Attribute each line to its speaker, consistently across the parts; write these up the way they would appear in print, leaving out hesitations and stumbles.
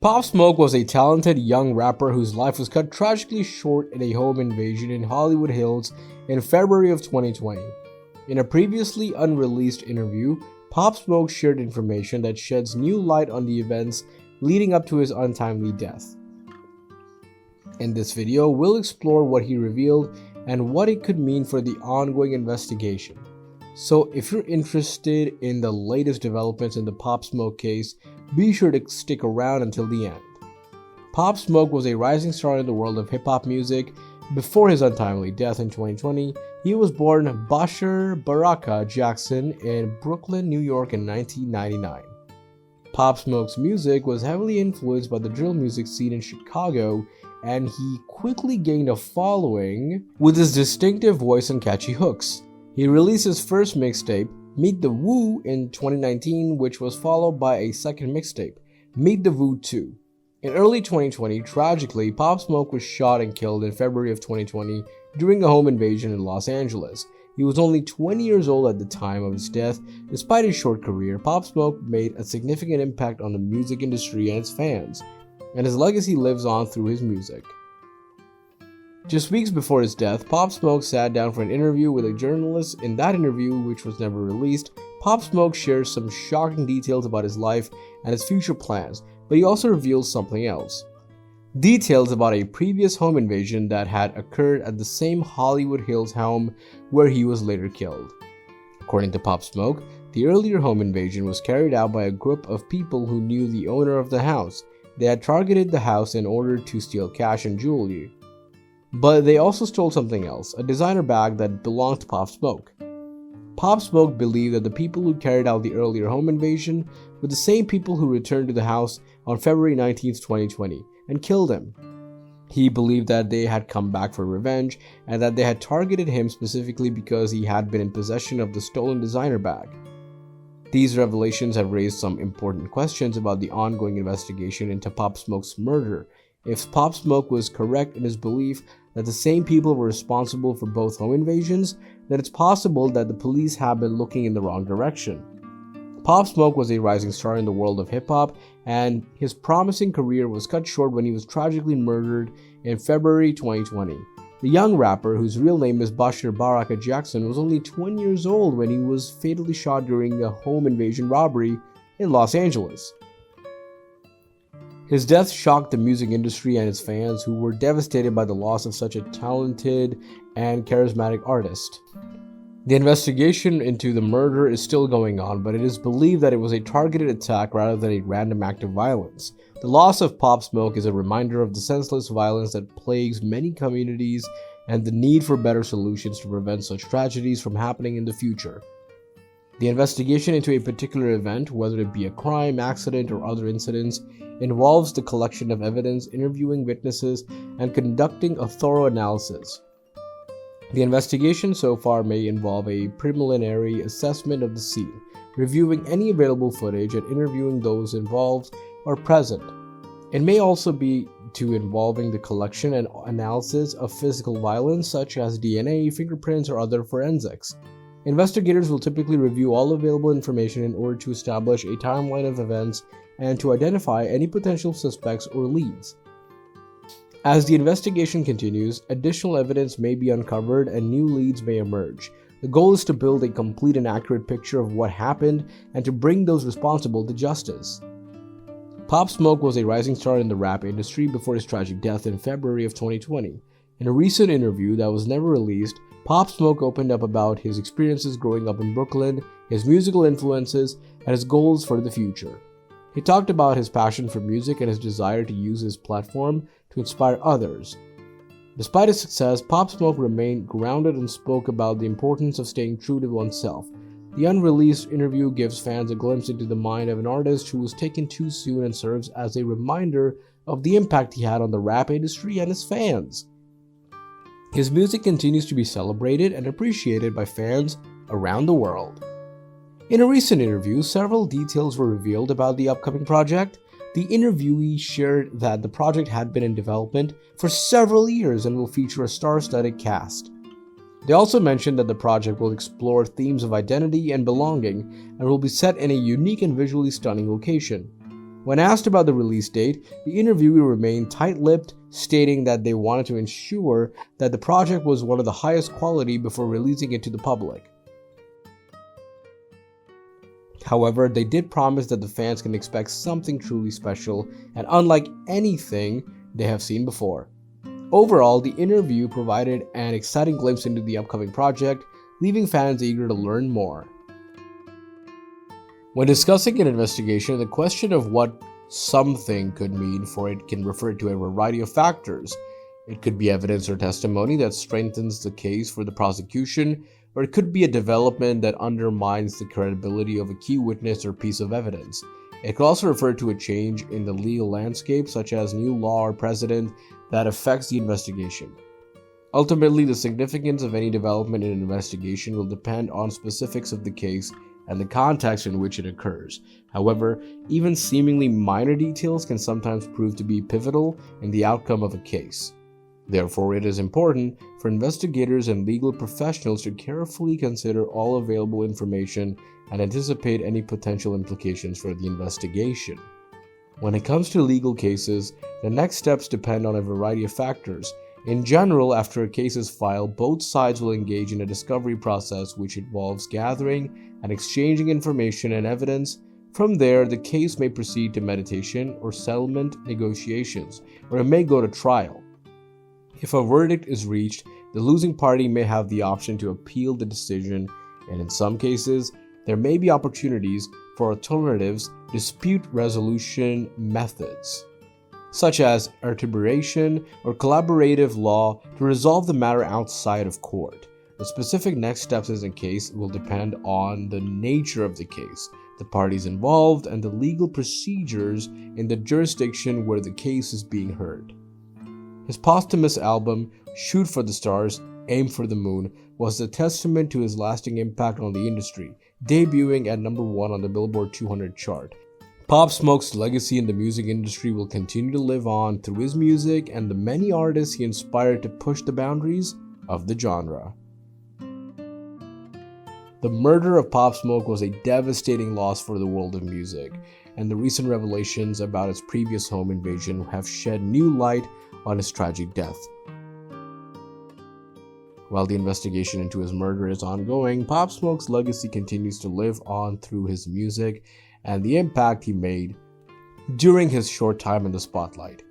Speaker 1: Pop Smoke was a talented young rapper whose life was cut tragically short in a home invasion in Hollywood Hills in February of 2020. In a previously unreleased interview, Pop Smoke shared information that sheds new light on the events leading up to his untimely death. In this video, we'll explore what he revealed and what it could mean for the ongoing investigation. So if you're interested in the latest developments in the Pop Smoke case, be sure to stick around until the end. Pop Smoke was a rising star in the world of hip-hop music. Before his untimely death in 2020, he was born Bashir Baraka Jackson in Brooklyn, New York in 1999. Pop Smoke's music was heavily influenced by the drill music scene in Chicago, and he quickly gained a following with his distinctive voice and catchy hooks. He released his first mixtape, Meet the Woo, in 2019, which was followed by a second mixtape, Meet the Woo 2. In early 2020, tragically, Pop Smoke was shot and killed in February of 2020 during a home invasion in Los Angeles. He was only 20 years old at the time of his death. Despite his short career, Pop Smoke made a significant impact on the music industry and its fans, and his legacy lives on through his music. Just weeks before his death, Pop Smoke sat down for an interview with a journalist. In that interview, which was never released, Pop Smoke shares some shocking details about his life and his future plans, but he also reveals something else. Details about a previous home invasion that had occurred at the same Hollywood Hills home where he was later killed. According to Pop Smoke, the earlier home invasion was carried out by a group of people who knew the owner of the house. They had targeted the house in order to steal cash and jewelry. But they also stole something else, a designer bag that belonged to Pop Smoke. Pop Smoke believed that the people who carried out the earlier home invasion were the same people who returned to the house on February 19, 2020, and killed him. He believed that they had come back for revenge and that they had targeted him specifically because he had been in possession of the stolen designer bag. These revelations have raised some important questions about the ongoing investigation into Pop Smoke's murder. If Pop Smoke was correct in his belief that the same people were responsible for both home invasions, then it's possible that the police have been looking in the wrong direction. Pop Smoke was a rising star in the world of hip-hop, and his promising career was cut short when he was tragically murdered in February 2020. The young rapper, whose real name is Bashir Baraka Jackson, was only 20 years old when he was fatally shot during a home invasion robbery in Los Angeles. His death shocked the music industry and its fans, who were devastated by the loss of such a talented and charismatic artist. The investigation into the murder is still going on, but it is believed that it was a targeted attack rather than a random act of violence. The loss of Pop Smoke is a reminder of the senseless violence that plagues many communities and the need for better solutions to prevent such tragedies from happening in the future. The investigation into a particular event, whether it be a crime, accident, or other incidents, involves the collection of evidence, interviewing witnesses, and conducting a thorough analysis. The investigation so far may involve a preliminary assessment of the scene, reviewing any available footage, and interviewing those involved or present. It may also be involving the collection and analysis of physical violence such as DNA, fingerprints, or other forensics. Investigators will typically review all available information in order to establish a timeline of events and to identify any potential suspects or leads. As the investigation continues, additional evidence may be uncovered and new leads may emerge. The goal is to build a complete and accurate picture of what happened and to bring those responsible to justice. Pop Smoke was a rising star in the rap industry before his tragic death in February of 2020. In a recent interview that was never released, Pop Smoke opened up about his experiences growing up in Brooklyn, his musical influences, and his goals for the future. He talked about his passion for music and his desire to use his platform to inspire others. Despite his success, Pop Smoke remained grounded and spoke about the importance of staying true to oneself. The unreleased interview gives fans a glimpse into the mind of an artist who was taken too soon and serves as a reminder of the impact he had on the rap industry and his fans. His music continues to be celebrated and appreciated by fans around the world. In a recent interview, several details were revealed about the upcoming project. The interviewee shared that the project had been in development for several years and will feature a star-studded cast. They also mentioned that the project will explore themes of identity and belonging and will be set in a unique and visually stunning location. When asked about the release date, the interviewer remained tight-lipped, stating that they wanted to ensure that the project was one of the highest quality before releasing it to the public. However, they did promise that the fans can expect something truly special and unlike anything they have seen before. Overall, the interview provided an exciting glimpse into the upcoming project, leaving fans eager to learn more. When discussing an investigation, the question of what something could mean for it can refer to a variety of factors. It could be evidence or testimony that strengthens the case for the prosecution, or it could be a development that undermines the credibility of a key witness or piece of evidence. It could also refer to a change in the legal landscape, such as new law or precedent that affects the investigation. Ultimately, the significance of any development in an investigation will depend on specifics of the case and the context in which it occurs. However, even seemingly minor details can sometimes prove to be pivotal in the outcome of a case. Therefore, it is important for investigators and legal professionals to carefully consider all available information and anticipate any potential implications for the investigation. When it comes to legal cases, the next steps depend on a variety of factors. In general, after a case is filed, both sides will engage in a discovery process which involves gathering and exchanging information and evidence. From there, the case may proceed to mediation or settlement negotiations, or it may go to trial. If a verdict is reached, the losing party may have the option to appeal the decision, and in some cases, there may be opportunities for alternatives dispute resolution methods, such as arbitration or collaborative law, to resolve the matter outside of court. The specific next steps in a case will depend on the nature of the case, the parties involved, and the legal procedures in the jurisdiction where the case is being heard. His posthumous album, Shoot for the Stars, Aim for the Moon, was a testament to his lasting impact on the industry, debuting at number 1 on the Billboard 200 chart. Pop Smoke's legacy in the music industry will continue to live on through his music and the many artists he inspired to push the boundaries of the genre. The murder of Pop Smoke was a devastating loss for the world of music, and the recent revelations about his previous home invasion have shed new light on his tragic death. While the investigation into his murder is ongoing, Pop Smoke's legacy continues to live on through his music and the impact he made during his short time in the spotlight.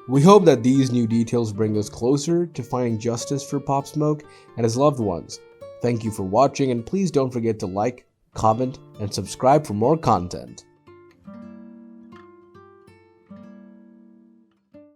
Speaker 1: We hope that these new details bring us closer to finding justice for Pop Smoke and his loved ones. Thank you for watching, and please don't forget to like, comment, and subscribe for more content.